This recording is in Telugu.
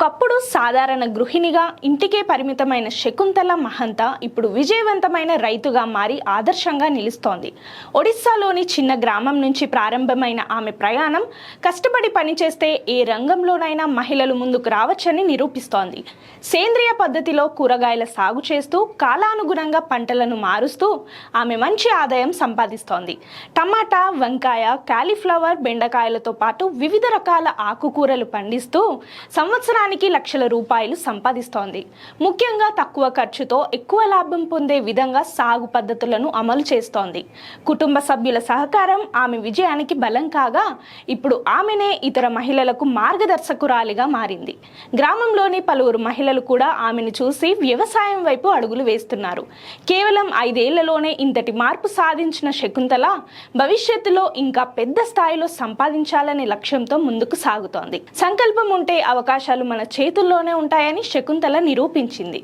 ఒకప్పుడు సాధారణ గృహిణిగా ఇంటికే పరిమితమైన శకుంతల మహంత ఇప్పుడు విజయవంతమైన రైతుగా మారి ఆదర్శంగా నిలుస్తోంది. ఒడిస్సాలోని చిన్న గ్రామం నుంచి ప్రారంభమైన ఆమె ప్రయాణం కష్టపడి పనిచేస్తే ఏ రంగంలోనైనా మహిళలు ముందుకు రావచ్చని నిరూపిస్తోంది. సేంద్రియ పద్ధతిలో కూరగాయల సాగు చేస్తూ కాలానుగుణంగా పంటలను మారుస్తూ ఆమె మంచి ఆదాయం సంపాదిస్తోంది. టమాటా, వంకాయ, కాలీఫ్లవర్, బెండకాయలతో పాటు వివిధ రకాల ఆకుకూరలు పండిస్తూ సంవత్సరానికి లక్షల రూపాయలు సంపాదిస్తోంది. ముఖ్యంగా తక్కువ ఖర్చుతో ఎక్కువ లాభం పొందే విధంగా సాగు పద్ధతులను అమలు చేస్తోంది. కుటుంబ సభ్యుల సహకారం ఆమె విజయానికి బలం కాగా ఇప్పుడు ఆమెనే ఇతర మహిళలకు మార్గదర్శకురాలిగా మారింది. గ్రామంలోని పలువురు మహిళలు కూడా ఆమెను చూసి వ్యవసాయం వైపు అడుగులు వేస్తున్నారు. కేవలం 5 ఏళ్లలోనే ఇంతటి మార్పు సాధించిన శకుంతల భవిష్యత్తులో ఇంకా పెద్ద స్థాయిలో సంపాదించాలనే లక్ష్యంతో ముందుకు సాగుతోంది. సంకల్పం ఉంటే అవకాశాలు మన చేతుల్లోనే ఉంటాయని శకుంతల నిరూపించింది.